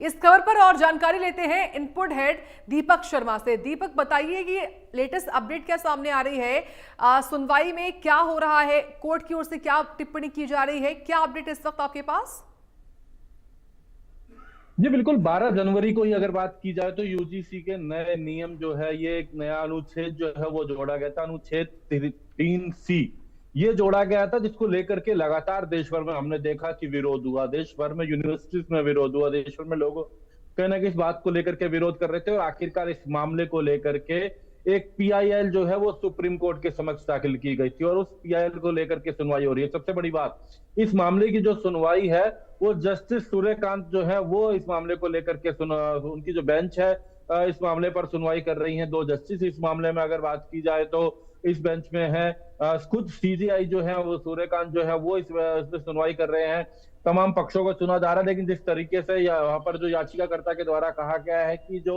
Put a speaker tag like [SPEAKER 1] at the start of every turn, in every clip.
[SPEAKER 1] इस खबर पर और जानकारी लेते हैं इनपुट हेड दीपक शर्मा से। दीपक, बताइए कि लेटेस्ट अपडेट क्या सामने आ रही है, सुनवाई में क्या हो रहा है, कोर्ट की ओर से क्या टिप्पणी की जा रही है, क्या अपडेट इस वक्त आपके पास?
[SPEAKER 2] जी बिल्कुल, 12 जनवरी को ही अगर बात की जाए तो यूजीसी के नए नियम जो है, ये एक नया अनुच्छेद जो है वो जोड़ा गया था, अनुच्छेद 3C। ये जोड़ा गया था जिसको लेकर के लगातार देश भर में हमने देखा कि विरोध हुआ, देश भर में यूनिवर्सिटीज में विरोध हुआ, देश भर में लोगों कहीं ना कहीं इस बात को लेकर के विरोध कर रहे थे। और आखिरकार इस मामले को लेकर के एक पीआईएल जो है वो सुप्रीम कोर्ट के समक्ष दाखिल की गई थी और उस पीआईएल को लेकर के सुनवाई हो रही है। सबसे बड़ी बात, इस मामले की जो सुनवाई है वो जस्टिस सूर्यकांत जो है वो इस मामले को लेकर के उनकी जो बेंच है इस मामले पर सुनवाई कर रही है। दो जस्टिस इस मामले में अगर बात की जाए तो इस बेंच में है, खुद सीजीआई जो है वो सूर्यकांत जो है वो इसमें सुनवाई कर रहे हैं। तमाम पक्षों को सुना जा रहा है, लेकिन जिस तरीके से वहां पर जो याचिकाकर्ता के द्वारा कहा गया है कि जो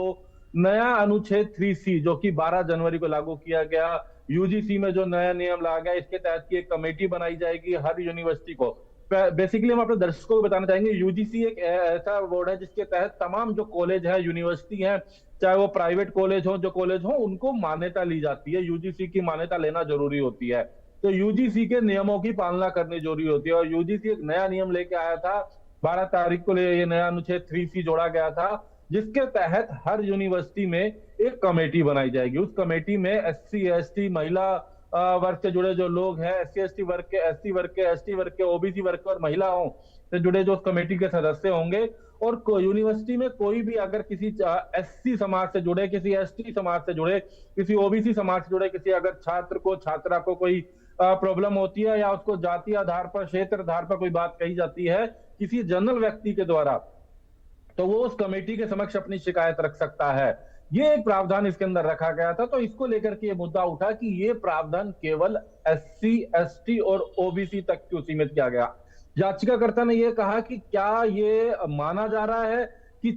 [SPEAKER 2] नया अनुच्छेद 3C जो कि 12 जनवरी को लागू किया गया, यूजीसी में जो नया नियम लाया गया, इसके तहत की एक कमेटी बनाई जाएगी हर यूनिवर्सिटी को। बेसिकली हम अपने दर्शकों को बताना चाहेंगे, यूजीसी एक ऐसा बोर्ड है जिसके तहत तमाम जो कॉलेज है, यूनिवर्सिटी है, चाहे वो प्राइवेट कॉलेज हो, जो कॉलेज हो, उनको मान्यता ली जाती है। यूजीसी की मान्यता लेना जरूरी होती है, तो यूजीसी के नियमों की पालना करनी जरूरी होती है। और यूजीसी एक नया नियम लेके आया था, 12 तारीख को ये नया अनुच्छेद 3C जोड़ा गया था, जिसके तहत हर यूनिवर्सिटी में एक कमेटी बनाई जाएगी। उस कमेटी में एससी एसटी महिला वर्ग से जुड़े जो लोग हैं, एससी एसटी वर्ग के, एसटी वर्ग के, एसटी वर्ग के, ओबीसी वर्ग के और महिलाओं से जुड़े जो कमेटी के सदस्य होंगे। और यूनिवर्सिटी में कोई भी अगर किसी एससी समाज से जुड़े, किसी एसटी समाज से जुड़े, किसी ओबीसी समाज से जुड़े, किसी अगर छात्र को, छात्रा को कोई प्रॉब्लम होती है या उसको जाति आधार पर, क्षेत्र आधार पर कोई बात कही जाती है किसी जनरल व्यक्ति के द्वारा, तो वो उस कमेटी के समक्ष अपनी शिकायत रख सकता है। ये एक प्रावधान इसके अंदर रखा गया था। तो इसको लेकर के ये मुद्दा उठा कि ये प्रावधान केवल एससी एसटी और ओबीसी तक क्यों सीमित किया गया। याचिकाकर्ता ने ये कहा कि क्या ये माना जा रहा है कि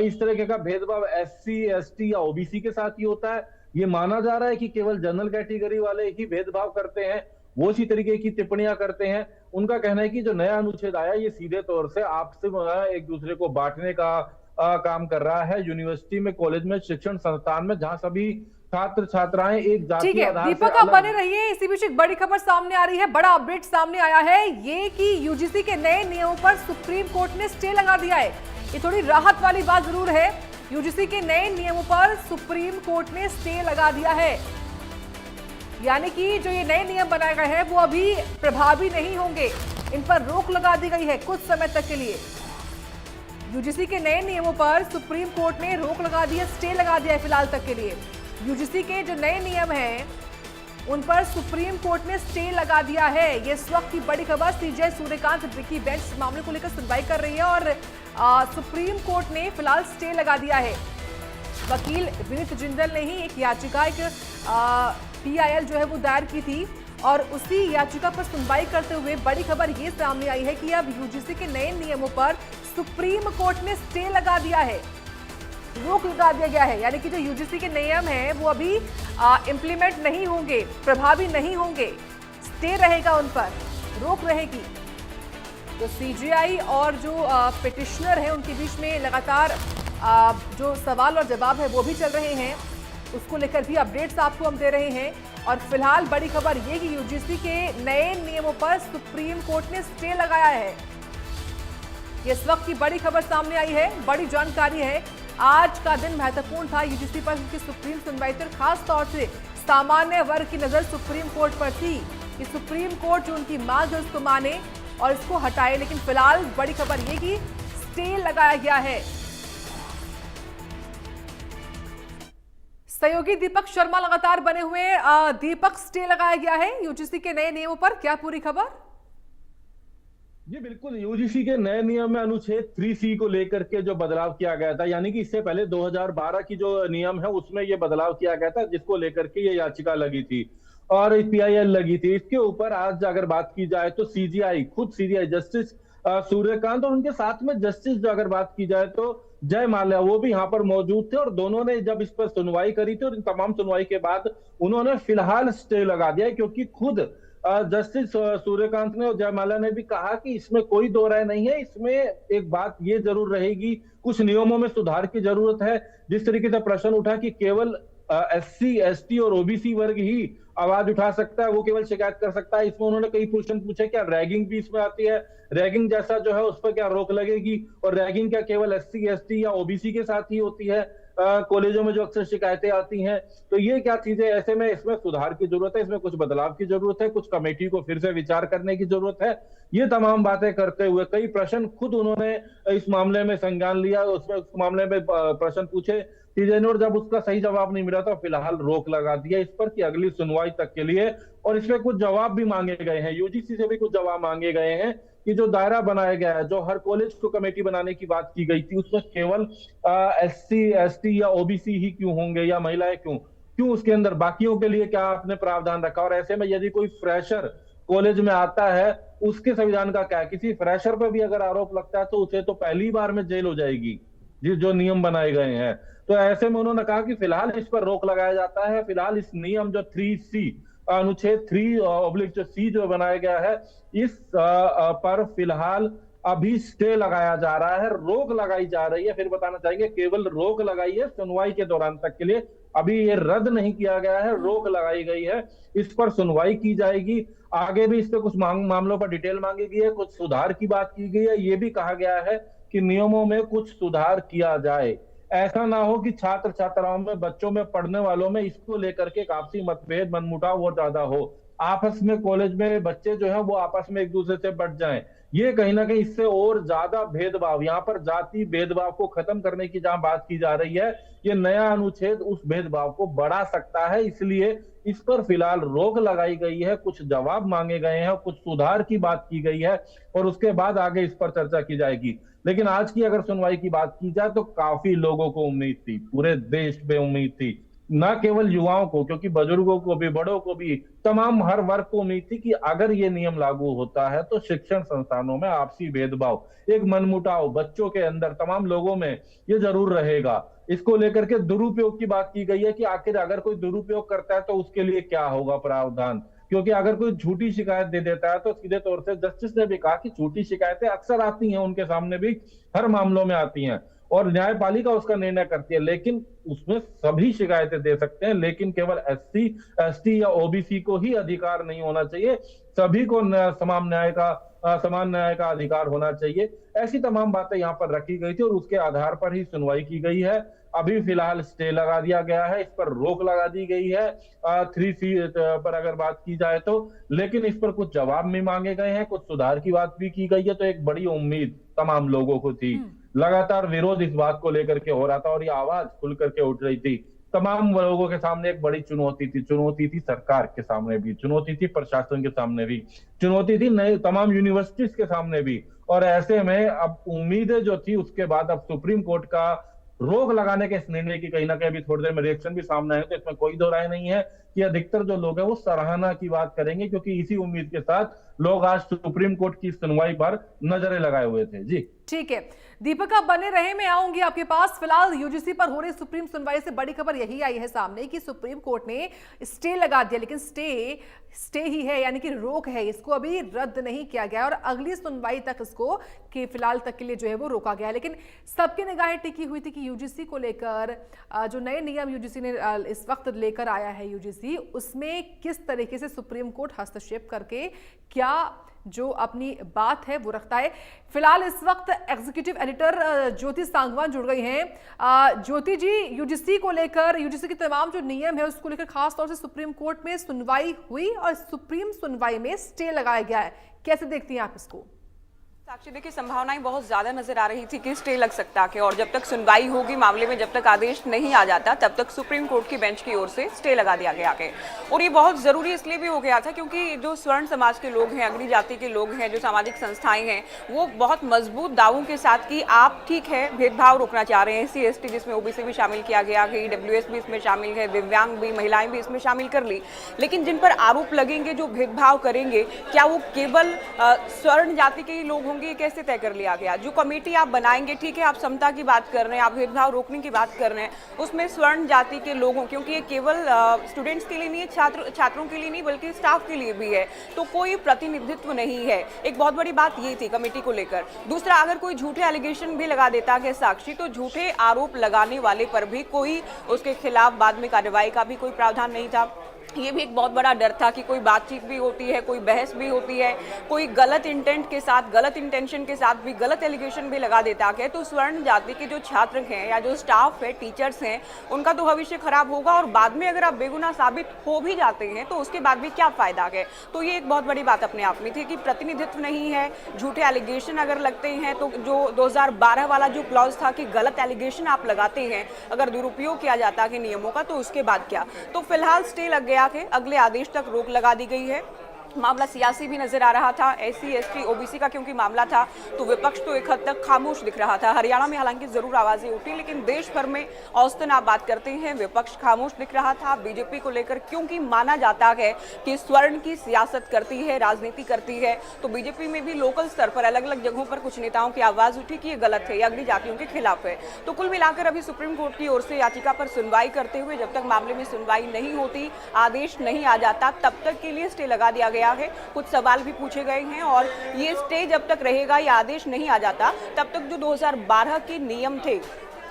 [SPEAKER 2] इस तरह का भेदभाव एससी एसटी या ओबीसी के साथ ही होता है, ये माना जा रहा है कि केवल जनरल कैटेगरी वाले ही भेदभाव करते हैं, वो इसी तरीके की टिप्पणियां करते हैं। उनका कहना है कि जो नया अनुच्छेद आया ये सीधे तौर से आपसे एक दूसरे को बांटने का काम कर रहा है। यूनिवर्सिटी में, कॉलेज में, शिक्षण संस्थान में, जहां सभी छात्र छात्राएं एक
[SPEAKER 1] ठीक
[SPEAKER 2] जाति
[SPEAKER 1] है
[SPEAKER 2] आधार से
[SPEAKER 1] दीपक, आप बने रहिए। इसी बीच एक बड़ी खबर सामने आ रही है, बड़ा अपडेट सामने आया है, ये कि यूजीसी के नए नियमों पर सुप्रीम कोर्ट ने स्टे लगा दिया है। ये थोड़ी राहत वाली बात जरूर है। यूजीसी के नए नियमों पर सुप्रीम कोर्ट ने स्टे लगा दिया है, यानी कि जो ये नए नियम बनाए गए हैं वो अभी प्रभावी नहीं होंगे, इन पर रोक लगा दी गई है कुछ समय तक के लिए। यूजीसी के नए नियमों पर सुप्रीम कोर्ट ने रोक लगा दी है, स्टे लगा दिया है फिलहाल तक के लिए। यूजीसी के जो नए नियम हैं उन पर सुप्रीम कोर्ट ने स्टे लगा दिया है। ये इस वक्त की बड़ी खबर, सीजीआई सूर्यकांत की बेंच मामले को लेकर सुनवाई कर रही है और सुप्रीम कोर्ट ने फिलहाल स्टे लगा दिया है। वकील विनीत जिंदल ने ही एक याचिका, एक पीआईएल जो है वो दायर की थी और उसी याचिका पर सुनवाई करते हुए बड़ी खबर ये सामने आई है कि अब यूजीसी के नए नियमों पर सुप्रीम कोर्ट ने स्टे लगा दिया है, रोक लगा दिया गया है। यानी कि जो यूजीसी के नियम हैं वो अभी इंप्लीमेंट नहीं होंगे, प्रभावी नहीं होंगे, स्टे रहेगा, उन पर रोक रहेगी। तो सीजीआई और जो पिटिशनर है उनके बीच में लगातार जो सवाल और जवाब है वो भी चल रहे हैं, उसको लेकर भी अपडेट्स आपको हम दे रहे हैं। और फिलहाल बड़ी खबर ये कि यूजीसी के नए नियमों पर सुप्रीम कोर्ट ने स्टे लगाया है। ये इस वक्त की बड़ी खबर सामने आई है, बड़ी जानकारी है। आज का दिन महत्वपूर्ण था यूजीसी पर, क्योंकि सुप्रीम सुनवाई थी, खास तौर से सामान्य वर्ग की नजर सुप्रीम कोर्ट पर थी कि सुप्रीम कोर्ट जो उनकी मांग है उसको माने और इसको हटाए। लेकिन फिलहाल बड़ी खबर ये कि स्टे लगाया गया है। सहयोगी दीपक शर्मा लगातार बने हुए। दीपक, स्टे लगाया गया है यूजीसी के नए नियमों पर, क्या पूरी खबर?
[SPEAKER 2] जी बिल्कुल, यूजीसी के नए नियम में अनुच्छेद 3C को लेकर के जो बदलाव किया गया था, यानी कि इससे पहले 2012 की जो नियम है उसमें ये बदलाव किया गया था, जिसको लेकर के ये याचिका लगी थी और पीआईएल लगी थी। इसके ऊपर आज अगर बात की जाए तो सीजीआई, खुद सीजीआई जस्टिस सूर्यकांत और उनके साथ में जस्टिस जो अगर बात की जाए तो जय माल्या, वो भी यहाँ पर मौजूद थे और दोनों ने जब इस पर सुनवाई करी थी और इन तमाम सुनवाई के बाद उन्होंने फिलहाल स्टे लगा दिया है, क्योंकि खुद जस्टिस सूर्यकांत ने और जयमाला ने भी कहा कि इसमें कोई दो राय नहीं है। इसमें एक बात ये जरूर रहेगी, कुछ नियमों में सुधार की जरूरत है। जिस तरीके से प्रश्न उठा कि केवल SC, ST और OBC वर्ग ही आवाज उठा सकता है, वो केवल शिकायत कर सकता है, इसमें उन्होंने कई प्रश्न पूछे, क्या रैगिंग भी इसमें आती है, रैगिंग जैसा जो है उस पर क्या रोक लगेगी, और रैगिंग क्या केवल SC, ST या OBC के साथ ही होती है कॉलेजों में जो अक्सर शिकायतें आती हैं। तो ये क्या चीजें, ऐसे में इसमें सुधार की जरूरत है, इसमें कुछ बदलाव की जरूरत है, कुछ कमेटी को फिर से विचार करने की जरूरत है। ये तमाम बातें करते हुए कई प्रश्न खुद उन्होंने इस मामले में संज्ञान लिया, उसमें उस मामले में प्रश्न पूछे TJ ने, और जब उसका सही जवाब नहीं मिला तो फिलहाल रोक लगा दिया इस पर कि अगली सुनवाई तक के लिए। और इसमें कुछ जवाब भी मांगे गए हैं, UGC से भी कुछ जवाब मांगे गए हैं कि जो दायरा बनाया गया है, जो हर कॉलेज को कमेटी बनाने की बात की गई थी, उसमें केवल SC, ST या OBC ही क्यों होंगे, या महिलाएं क्यों उसके अंदर बाकियों के लिए क्या आपने प्रावधान रखा। और ऐसे में यदि कोई फ्रेशर कॉलेज में आता है, उसके संविधान का क्या है, किसी फ्रेशर पर भी अगर आरोप लगता है तो उसे तो पहली बार में जेल हो जाएगी, जो नियम बनाए गए हैं। तो ऐसे में उन्होंने कहा कि फिलहाल इस पर रोक लगाया जाता है, फिलहाल इस नियम जो 3C अनुच्छेद 3/C जो बनाया गया है, इस पर फिलहाल अभी स्टे लगाया जा रहा है, रोक लगाई जा रही है। फिर बताना चाहेंगे, केवल रोक लगाई है सुनवाई के दौरान तक के लिए, अभी ये रद्द नहीं किया गया है, रोक लगाई गई है, इस पर सुनवाई की जाएगी। आगे भी इस पे कुछ मामलों पर डिटेल मांगी गई है, कुछ सुधार की बात की गई है। ये भी कहा गया है कि नियमों में कुछ सुधार किया जाए, ऐसा ना हो कि छात्र छात्राओं में, बच्चों में, पढ़ने वालों में इसको लेकर के आपसी मतभेद, मनमुटाव और ज्यादा हो, आपस में कॉलेज में बच्चे जो है वो आपस में एक दूसरे से बढ़ जाएं। ये कहीं ना कहीं इससे और ज्यादा भेदभाव, यहाँ पर जाति भेदभाव को खत्म करने की जहां बात की जा रही है, ये नया अनुच्छेद उस भेदभाव को बढ़ा सकता है। इसलिए इस पर फिलहाल रोक लगाई गई है, कुछ जवाब मांगे गए हैं, कुछ सुधार की बात की गई है, और उसके बाद आगे इस पर चर्चा की जाएगी। लेकिन आज की अगर सुनवाई की बात की जाए तो काफी लोगों को उम्मीद थी, पूरे देश में उम्मीद थी, न केवल युवाओं को, क्योंकि बुजुर्गों को भी, बड़ों को भी, तमाम हर वर्ग को उम्मीद थी कि अगर ये नियम लागू होता है तो शिक्षण संस्थानों में आपसी भेदभाव, एक मनमुटाव बच्चों के अंदर, तमाम लोगों में ये जरूर रहेगा। इसको लेकर के दुरुपयोग की बात की गई है कि आखिर अगर कोई दुरुपयोग करता है तो उसके लिए क्या होगा प्रावधान, क्योंकि अगर कोई झूठी शिकायत दे देता है तो सीधे तौर से जस्टिस ने भी कहा कि झूठी शिकायतें अक्सर आती हैं, उनके सामने भी हर मामलों में आती हैं और न्यायपालिका उसका निर्णय करती है, लेकिन उसमें सभी शिकायतें दे सकते हैं, लेकिन केवल SC, ST या OBC को ही अधिकार नहीं होना चाहिए, सभी को समान न्याय का अधिकार होना चाहिए। ऐसी तमाम बातें यहाँ पर रखी गई थी और उसके आधार पर ही सुनवाई की गई है। अभी फिलहाल स्टे लगा दिया गया है, इस पर रोक लगा दी गई है 3C पर अगर बात की जाए तो, लेकिन इस पर कुछ जवाब भी मांगे गए हैं, कुछ सुधार की बात भी की गई है। तो एक बड़ी उम्मीद तमाम लोगों को थी, लगातार विरोध इस बात को लेकर के हो रहा था और ये आवाज खुल करके उठ रही थी। तमाम लोगों के सामने एक बड़ी चुनौती थी सरकार के सामने भी, चुनौती थी प्रशासन के सामने भी, चुनौती थी नए तमाम यूनिवर्सिटीज के सामने भी। और ऐसे में अब उम्मीदें जो थी उसके बाद अब सुप्रीम कोर्ट का रोक लगाने के इस निर्णय की कहीं ना कहीं अभी थोड़ी देर में रिएक्शन भी सामने आए, तो इसमें कोई दो राय नहीं है कि अधिकतर जो लोग हैं वो सराहना की बात करेंगे, क्योंकि इसी उम्मीद के साथ लोग आज सुप्रीम कोर्ट की सुनवाई पर नजरें लगाए हुए थे। जी
[SPEAKER 1] ठीक है दीपक, आप बने रहे, मैं आऊंगी आपके पास। फिलहाल यूजीसी पर हो रही सुप्रीम सुनवाई से बड़ी खबर यही आई है सामने कि सुप्रीम कोर्ट ने स्टे लगा दिया, लेकिन स्टे ही है, यानी कि रोक है, इसको अभी रद्द नहीं किया गया और अगली सुनवाई तक इसको कि फिलहाल तक के लिए जो है वो रोका गया है। लेकिन सबकी निगाहें टिकी हुई थी कि यूजीसी को लेकर जो नए नियम यूजीसी ने इस वक्त लेकर आया है यूजीसी, उसमें किस तरीके से सुप्रीम कोर्ट हस्तक्षेप करके क्या जो अपनी बात है वो रखता है। फिलहाल इस वक्त एग्जीक्यूटिव एडिटर ज्योति सांगवान जुड़ गई हैं। ज्योति जी, यूजीसी को लेकर, यूजीसी के तमाम जो नियम है उसको लेकर खास तौर से सुप्रीम कोर्ट में सुनवाई हुई और सुप्रीम सुनवाई में स्टे लगाया गया है, कैसे देखती हैं आप इसको?
[SPEAKER 3] साक्षी, देखिए संभावनाएं बहुत ज्यादा नजर आ रही थी कि स्टे लग सकता है और जब तक सुनवाई होगी मामले में, जब तक आदेश नहीं आ जाता तब तक सुप्रीम कोर्ट की बेंच की ओर से स्टे लगा दिया गया है। और ये बहुत जरूरी इसलिए भी हो गया था क्योंकि जो स्वर्ण समाज के लोग हैं, अगड़ी जाति के लोग हैं, जो सामाजिक संस्थाएं हैं, वो बहुत मजबूत दावों के साथ कि आप ठीक है भेदभाव रोकना चाह रहे हैं, SC ST जिसमें OBC भी शामिल किया गया है, EWS भी इसमें शामिल है, दिव्यांग भी, महिलाएं भी इसमें शामिल कर ली, लेकिन जिन पर आरोप लगेंगे, जो भेदभाव करेंगे, क्या वो केवल स्वर्ण जाति के ही लोग होंगे होगी ये कैसे तय कर लिया गया? जो कमेटी आप बनाएंगे, ठीक है, आप समता की बात कर रहे हैं, आप भेदभाव रोकने की बात कर रहे हैं, उसमें स्वर्ण जाति के लोगों, क्योंकि ये केवल स्टूडेंट्स के लिए नहीं है, छात्रों के लिए नहीं बल्कि स्टाफ के लिए भी है, तो कोई प्रतिनिधित्व नहीं है। एक बहुत बड़ी बात ये थी कमेटी को लेकर। दूसरा, अगर कोई झूठे एलिगेशन भी लगा देता है साक्षी, तो झूठे आरोप लगाने वाले पर भी कोई उसके खिलाफ बाद में कार्रवाई का भी कोई प्रावधान नहीं था। ये भी एक बहुत बड़ा डर था कि कोई बातचीत भी होती है, कोई बहस भी होती है, कोई गलत इंटेंट के साथ, गलत इंटेंशन के साथ भी गलत एलिगेशन भी लगा देता है, तो स्वर्ण जाति के जो छात्र हैं या जो स्टाफ है, टीचर्स हैं, उनका तो भविष्य खराब होगा और बाद में अगर आप बेगुनाह साबित हो भी जाते हैं तो उसके बाद भी क्या फायदा है। तो ये एक बहुत बड़ी बात अपने आप में थी कि प्रतिनिधित्व नहीं है, झूठे एलिगेशन अगर लगते हैं तो जो 2012 वाला जो क्लॉज था कि गलत एलिगेशन आप लगाते हैं, अगर दुरुपयोग किया जाता है नियमों का, तो उसके बाद क्या। तो फिलहाल स्टे लग गया है, अगले आदेश तक रोक लगा दी गई है। मामला सियासी भी नजर आ रहा था, SC ST OBC का क्योंकि मामला था, तो विपक्ष तो एक हद तक खामोश दिख रहा था। हरियाणा में हालांकि जरूर आवाजें उठी, लेकिन देश भर में औसतन आप बात करते हैं विपक्ष खामोश दिख रहा था बीजेपी को लेकर, क्योंकि माना जाता है कि स्वर्ण की सियासत करती है, राजनीति करती है। तो बीजेपी में भी लोकल स्तर पर अलग अलग जगहों पर कुछ नेताओं की आवाज उठी कि ये गलत है, ये अगली जातियों के खिलाफ है। तो कुल मिलाकर अभी सुप्रीम कोर्ट की ओर से याचिका पर सुनवाई करते हुए जब तक मामले में सुनवाई नहीं होती, आदेश नहीं आ जाता, तब तक के लिए स्टे लगा दिया गया है। कुछ सवाल भी पूछे गए हैं और ये स्टे जब तक रहेगा, ये आदेश नहीं आ जाता, तब तक जो 2012 के नियम थे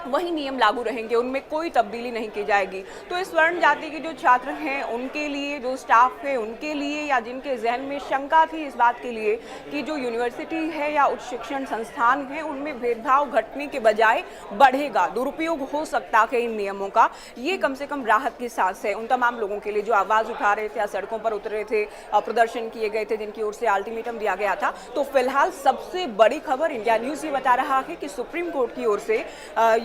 [SPEAKER 3] वही नियम लागू रहेंगे, उनमें कोई तब्दीली नहीं की जाएगी। तो इस स्वर्ण जाति के जो छात्र हैं उनके लिए, जो स्टाफ है उनके लिए, या जिनके जहन में शंका थी इस बात के लिए कि जो यूनिवर्सिटी है या उच्च शिक्षण संस्थान है उनमें भेदभाव घटने के बजाय बढ़ेगा, दुरुपयोग हो सकता है इन नियमों का, ये कम से कम राहत की सांस है उन तमाम लोगों के लिए जो आवाज उठा रहे थे या सड़कों पर उतरे थे, प्रदर्शन किए गए थे, जिनकी ओर से अल्टीमेटम दिया गया था। तो फिलहाल सबसे बड़ी खबर इंडिया न्यूज ये बता रहा है कि सुप्रीम कोर्ट की ओर से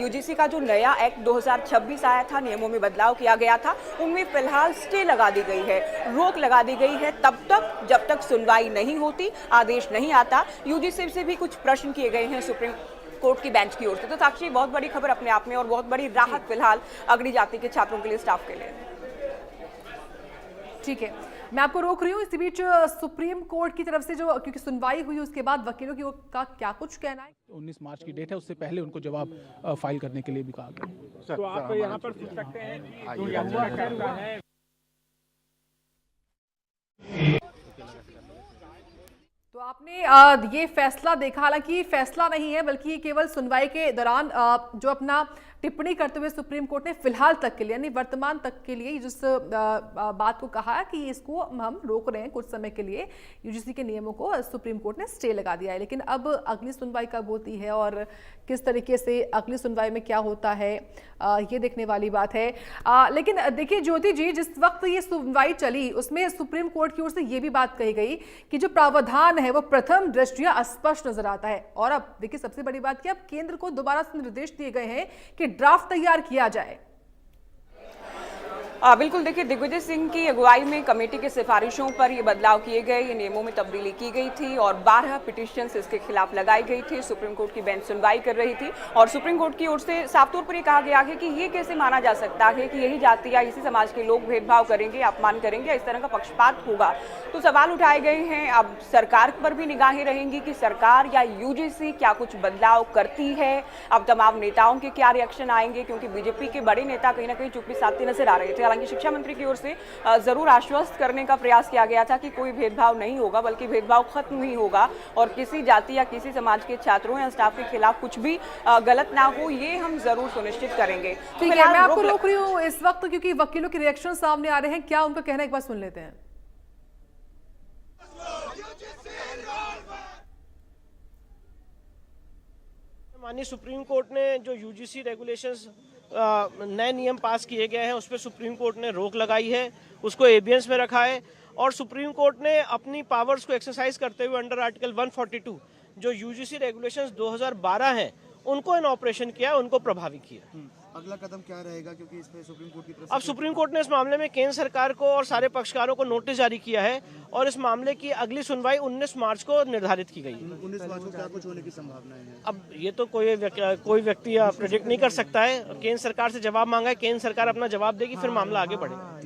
[SPEAKER 3] UGC का जो नया एक्ट 2026 आया था, नियमों में बदलाव किया गया था, उनमें फिलहाल स्टे लगा दी गई है, रोक लगा दी गई है तब तक जब तक सुनवाई नहीं होती, आदेश नहीं आता। UGC से भी कुछ प्रश्न किए गए हैं सुप्रीम कोर्ट की बेंच की ओर से। तो साक्षी, बहुत बड़ी खबर अपने आप में और बहुत बड़ी राहत फिलहाल अगली जाति के छात्रों के लिए, स्टाफ के लिए।
[SPEAKER 1] ठीक है, मैं आपको रोक रही हूँ। इसी बीच सुप्रीम कोर्ट की तरफ से जो क्योंकि सुनवाई हुई उसके बाद वकीलों की का क्या कुछ कहना है?
[SPEAKER 4] 19 मार्च की डेट है, उससे पहले उनको जवाब फाइल करने के लिए भी कहा गया।
[SPEAKER 5] तो आप यहाँ पर पूछ सकते हैं
[SPEAKER 1] तो आपने ये फैसला देखा, हालांकि फैसला नहीं है बल्कि केवल सुनवाई के दौरान जो अपना टिप्पणी करते हुए सुप्रीम कोर्ट ने फिलहाल तक के लिए यानी वर्तमान तक के लिए जिस बात को कहा कि इसको हम रोक रहे हैं कुछ समय के लिए, UGC के नियमों को सुप्रीम कोर्ट ने स्टे लगा दिया है। लेकिन अब अगली सुनवाई कब होती है और किस तरीके से अगली सुनवाई में क्या होता है, ये देखने वाली बात है। लेकिन देखिए ज्योति जी, जिस वक्त ये सुनवाई चली उसमें सुप्रीम कोर्ट की ओर से ये भी बात कही गई कि जो प्रावधान है वो प्रथम दृष्टया अस्पष्ट नजर आता है। और अब देखिए सबसे बड़ी बात कि अब केंद्र को दोबारा से निर्देश दिए गए हैं कि ड्राफ्ट तैयार किया जाए।
[SPEAKER 3] बिल्कुल, देखिए दिग्विजय सिंह की अगुवाई में कमेटी की सिफारिशों पर ये बदलाव किए गए, ये नियमों में तब्दीली की गई थी और 12 पिटीशंस इसके खिलाफ लगाई गई थी। सुप्रीम कोर्ट की बेंच सुनवाई कर रही थी और सुप्रीम कोर्ट की ओर से साफ तौर पर ये कहा गया है कि ये कैसे माना जा सकता है कि यही जाति या इसी समाज के लोग भेदभाव करेंगे, अपमान करेंगे, इस तरह का पक्षपात होगा। तो सवाल उठाए गए हैं। अब सरकार पर भी निगाहें रहेंगी कि सरकार या UGC क्या कुछ बदलाव करती है। अब तमाम नेताओं के क्या रिएक्शन आएंगे, क्योंकि बीजेपी के बड़े नेता कहीं ना कहीं चुप्पी साधते नजर आ रहे थे। हालांकि शिक्षा मंत्री की ओर से जरूर आश्वस्त करने का प्रयास किया गया था कि कोई भेदभाव नहीं होगा, बल्कि भेदभाव खत्म ही होगा और किसी जाति या किसी समाज के छात्रों या स्टाफ के खिलाफ कुछ भी गलत ना हो, ये हम जरूर सुनिश्चित करेंगे।
[SPEAKER 1] ठीक है, मैं आपको रोक रही हूँ इस वक्त क्योंकि वकीलों के रिएक्शन सामने आ रहे हैं, क्या उनका कहना एक बार सुन लेते हैं।
[SPEAKER 5] माननीय सुप्रीम कोर्ट ने जो UGC रेगुलेशंस नए नियम पास किए गए हैं उस पर सुप्रीम कोर्ट ने रोक लगाई है, उसको एबियंस में रखा है और सुप्रीम कोर्ट ने अपनी पावर्स को एक्सरसाइज करते हुए अंडर आर्टिकल 142 जो UGC रेगुलेशंस 2012 हैं उनको इन ऑपरेशन किया, उनको प्रभावी किया।
[SPEAKER 6] अगला कदम क्या रहेगा, क्योंकि इस पे सुप्रीम कोर्ट की तरफ
[SPEAKER 5] अब सुप्रीम कोर्ट ने इस मामले में केंद्र सरकार को और सारे पक्षकारों को नोटिस जारी किया है और इस मामले की अगली सुनवाई 19 मार्च को निर्धारित की गई।
[SPEAKER 6] 19 मार्च को क्या कुछ होने की संभावनाएं हैं?
[SPEAKER 5] अब ये तो कोई व्यक्ति प्रेडिक्ट नहीं कर सकता है। केंद्र सरकार से जवाब मांगा है, केंद्र सरकार अपना जवाब देगी, फिर मामला आगे बढ़ेगा।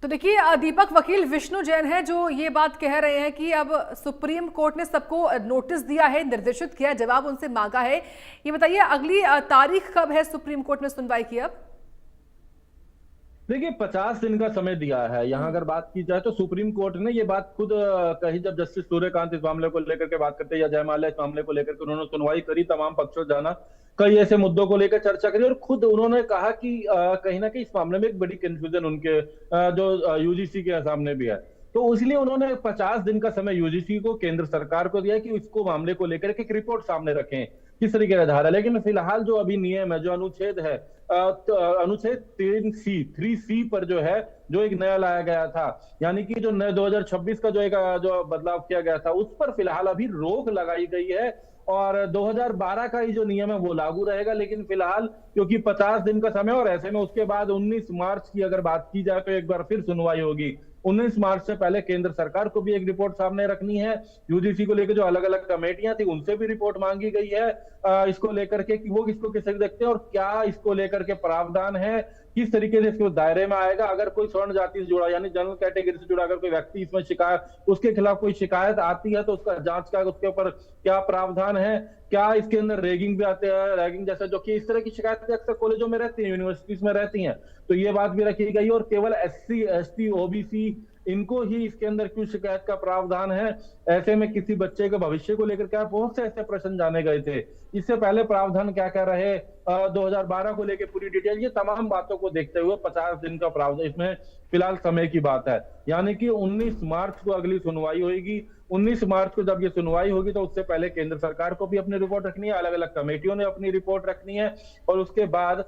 [SPEAKER 1] तो देखिए दीपक, वकील विष्णु जैन है जो ये बात कह रहे हैं कि अब सुप्रीम कोर्ट ने सबको नोटिस दिया है, निर्देशित किया, जवाब उनसे मांगा है। ये बताइए अगली तारीख कब है सुप्रीम कोर्ट में सुनवाई की? अब
[SPEAKER 2] देखिए 50 दिन का समय दिया है। यहाँ अगर बात की जाए तो सुप्रीम कोर्ट ने ये बात खुद कही जब जस्टिस सूर्यकांत इस मामले को लेकर के बात करते, या जयमाल्या इस मामले को लेकर के उन्होंने सुनवाई करी, तमाम पक्षों जाना, कई ऐसे मुद्दों को लेकर चर्चा करी और खुद उन्होंने कहा कि कहीं ना कहीं इस मामले में एक बड़ी कंफ्यूजन उनके जो यूजीसी के सामने भी है। तो इसलिए उन्होंने 50 दिन का समय यूजीसी को, केंद्र सरकार को दिया कि इसको मामले को लेकर के एक रिपोर्ट सामने रखें किस तरीके का धारा। लेकिन फिलहाल जो अभी नियम है, जो अनुच्छेद है, तो अनुच्छेद 3C पर जो है, जो एक नया लाया गया था, यानी कि जो नया 2026 का जो बदलाव किया गया था, उस पर फिलहाल अभी रोक लगाई गई है और 2012 का ही जो नियम है वो लागू रहेगा। लेकिन फिलहाल क्योंकि 50 दिन का समय और ऐसे में उसके बाद 19 मार्च की अगर बात की जाए तो एक बार फिर सुनवाई होगी। 19 मार्च से पहले केंद्र सरकार को भी एक रिपोर्ट सामने रखनी है। यूजीसी को लेकर जो अलग अलग कमेटियां थी उनसे भी रिपोर्ट मांगी गई है इसको लेकर के कि वो इसको किस तरीके देखते हैं और क्या इसको लेकर के प्रावधान है, किस तरीके से इसके दायरे में आएगा। अगर कोई स्वर्ण जाति से जुड़ा यानी जनरल कैटेगरी से जुड़ा अगर कोई व्यक्ति इसमें शिकायत, उसके खिलाफ कोई शिकायत आती है तो उसका जांच का उसके ऊपर क्या प्रावधान है, क्या इसके अंदर रैगिंग भी आते हैं, रैगिंग जैसा जो कि इस तरह की शिकायतें अक्सर कॉलेजों में रहती हैं, यूनिवर्सिटीज में रहती हैं, तो ये बात भी रखी गई। और केवल SC ST OBC इनको ही इसके अंदर क्यों शिकायत का प्रावधान है, ऐसे में किसी बच्चे के भविष्य को लेकर क्या बहुत से ऐसे प्रश्न जाने गए थे। इससे पहले प्रावधान क्या क्या रहे, 2012 को लेकर पूरी डिटेल, ये तमाम बातों को देखते हुए 50 दिन का प्रावधान इसमें फिलहाल समय की बात है। यानी कि 19 मार्च को अगली सुनवाई होगी। 19 मार्च को जब ये सुनवाई होगी तो उससे पहले केंद्र सरकार को भी अपनी रिपोर्ट रखनी है, अलग अलग कमेटियों ने अपनी रिपोर्ट रखनी है और उसके बाद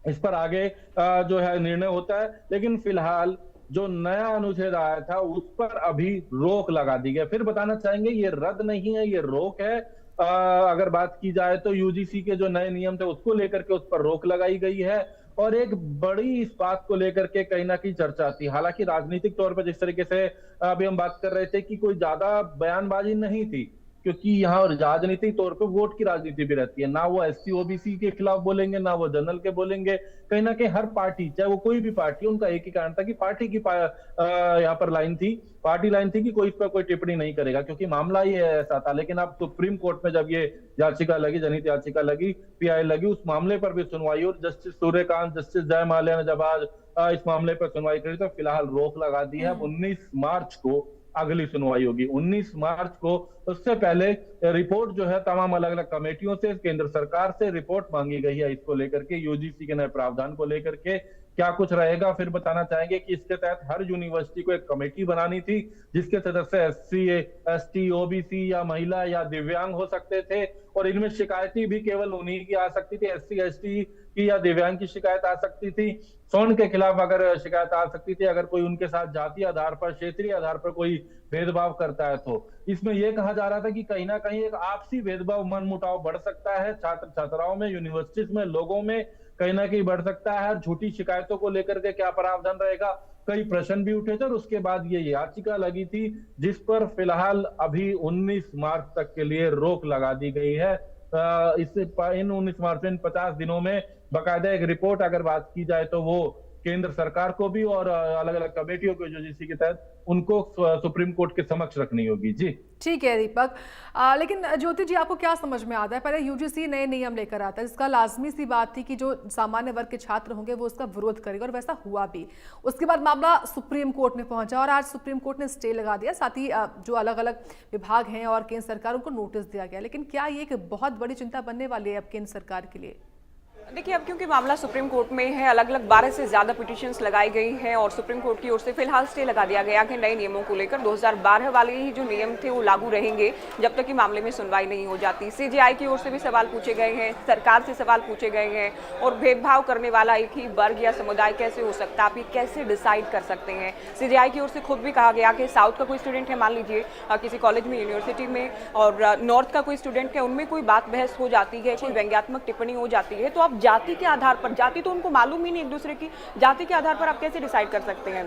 [SPEAKER 2] इस पर आगे जो है निर्णय होता है। लेकिन फिलहाल जो नया अनुच्छेद आया था उस पर अभी रोक लगा दी गई। फिर बताना चाहेंगे ये रद्द नहीं है, ये रोक है। अगर बात की जाए तो यूजीसी के जो नए नियम थे उसको लेकर के उस पर रोक लगाई गई है और एक बड़ी इस बात को लेकर के कहीं ना कहीं चर्चा थी। हालांकि राजनीतिक तौर पर जिस तरीके से अभी हम बात कर रहे थे कि कोई ज्यादा बयानबाजी नहीं थी, क्योंकि यहाँ राजनीतिक तौर पे वोट की राजनीति भी रहती है। ना वो SC OBC के खिलाफ बोलेंगे, ना वो जनरल के बोलेंगे। कहीं ना कहीं हर पार्टी, चाहे वो कोई भी पार्टी, उनका एक ही कारण था कि पार्टी की यहाँ पर लाइन थी, पार्टी लाइन थी कि कोई इस पर कोई टिप्पणी नहीं करेगा, क्योंकि मामला ही ऐसा था। लेकिन अब सुप्रीम कोर्ट में जब ये याचिका लगी, जनहित याचिका लगी, PI लगी, उस मामले पर भी सुनवाई और जस्टिस सूर्यकांत, जस्टिस जयमाल्या ने जब आज इस मामले पर सुनवाई करी तो फिलहाल रोक लगा दी है। 19 मार्च को अगली सुनवाई होगी। 19 मार्च को, उससे पहले रिपोर्ट जो है तमाम अलग अलग कमेटियों से, केंद्र सरकार से रिपोर्ट मांगी गई है इसको लेकर के, यूजीसी के नए प्रावधान को लेकर के क्या कुछ रहेगा। फिर बताना चाहेंगे कि इसके तहत हर यूनिवर्सिटी को एक कमेटी बनानी थी जिसके सदस्य SC ST OBC या महिला या दिव्यांग हो सकते थे और इनमें शिकायतें भी केवल उन्हीं की आ सकती थी, SC ST की या दिव्यांग की शिकायत आ सकती थी। स्वर्ण के खिलाफ अगर शिकायत आ सकती थी अगर कोई उनके साथ जातीय आधार पर, क्षेत्रीय आधार पर कोई भेदभाव करता है। तो इसमें यह कहा जा रहा था कि कहीं ना कहीं एक आपसी भेदभाव, मनमुटाव बढ़ सकता है छात्र छात्राओं में, यूनिवर्सिटीज में, लोगों में कहीं ना कहीं बढ़ सकता है। झूठी शिकायतों को लेकर के क्या प्रावधान रहेगा, कई प्रश्न भी उठे थे और उसके बाद ये याचिका लगी थी जिस पर फिलहाल अभी 19 मार्च तक के लिए रोक लगा दी गई है। इससे इन 19 मार्च इन 50 दिनों में बाकायदा एक रिपोर्ट अगर बात की जाए तो वो केंद्र सरकार को भी और अलग अलग कमेटियों को यूजीसी के तहत उनको सुप्रीम कोर्ट के समक्ष रखनी होगी। जी
[SPEAKER 1] ठीक है दीपक, लेकिन ज्योति जी आपको क्या समझ में आता है? पहले यूजीसी नए नियम लेकर आता है जिसका लाजमी सी बात थी कि जो सामान्य वर्ग के छात्र होंगे वो उसका विरोध करेगा और वैसा हुआ भी। उसके बाद मामला सुप्रीम कोर्ट में पहुंचा और आज सुप्रीम कोर्ट ने स्टे लगा दिया, साथ ही जो अलग अलग विभाग हैं और केंद्र सरकार उनको नोटिस दिया गया। लेकिन क्या ये एक बहुत बड़ी चिंता बनने वाली है अब केंद्र सरकार के लिए?
[SPEAKER 3] देखिए, अब क्योंकि मामला सुप्रीम कोर्ट में है, अलग अलग 12 से ज्यादा पिटीशंस लगाई गई हैं और सुप्रीम कोर्ट की ओर से फिलहाल स्टे लगा दिया गया कि नए नियमों को लेकर 2012 वाले ही जो नियम थे वो लागू रहेंगे जब तक कि मामले में सुनवाई नहीं हो जाती। CJI की ओर से भी सवाल पूछे गए हैं, सरकार से सवाल पूछे गए हैं और भेदभाव करने वाला एक ही वर्ग या समुदाय कैसे हो सकता है, आप ये कैसे डिसाइड कर सकते हैं। CJI की ओर से खुद भी कहा गया कि साउथ का कोई स्टूडेंट है, मान लीजिए किसी कॉलेज में, यूनिवर्सिटी में, और नॉर्थ का कोई स्टूडेंट है, उनमें कोई बात बहस हो जाती है, कोई व्यंग्यात्मक टिप्पणी हो जाती है, तो आप जाति के आधार पर, जाति तो उनको मालूम ही नहीं एक दूसरे की, जाति के आधार पर आप कैसे डिसाइड कर सकते हैं?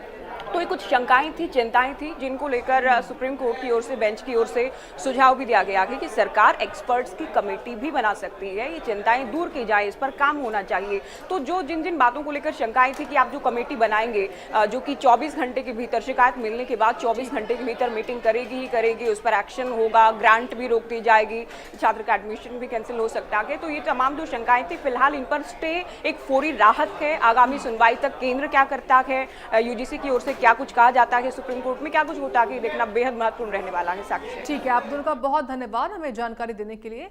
[SPEAKER 3] तो ये कुछ शंकाएं थी, चिंताएं थी, जिनको लेकर सुप्रीम कोर्ट की ओर से, बेंच की ओर से सुझाव भी दिया गया कि सरकार एक्सपर्ट्स की कमेटी भी बना सकती है, ये चिंताएं दूर की जाए, इस पर काम होना चाहिए। तो जो जिन जिन बातों को लेकर शंकाएं थी कि आप जो कमेटी बनाएंगे जो कि 24 घंटे के भीतर, शिकायत मिलने के बाद 24 घंटे के भीतर मीटिंग करेगी ही करेगी, उस पर एक्शन होगा, ग्रांट भी रोक दी जाएगी, छात्र का एडमिशन भी कैंसिल हो सकता है। तो ये तमाम जो शंकाएं थी, फिलहाल इन पर स्टे, एक फौरी राहत है। आगामी सुनवाई तक केंद्र क्या करता है, यूजीसी की ओर से क्या कुछ कहा जाता है, सुप्रीम कोर्ट में क्या कुछ होता है, देखना बेहद महत्वपूर्ण रहने वाला है। साक्षी,
[SPEAKER 1] ठीक है, आप दोनों का बहुत धन्यवाद हमें जानकारी देने के लिए।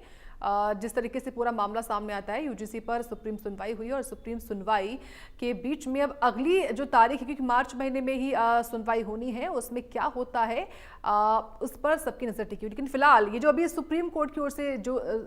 [SPEAKER 1] जिस तरीके से पूरा मामला सामने आता है, यूजीसी पर सुप्रीम सुनवाई हुई और सुप्रीम सुनवाई के बीच में अब अगली जो तारीख है, क्योंकि मार्च महीने में ही सुनवाई होनी है, उसमें क्या होता है उस पर सबकी नजर टिकी हुई। लेकिन फिलहाल ये जो अभी सुप्रीम कोर्ट की ओर से जो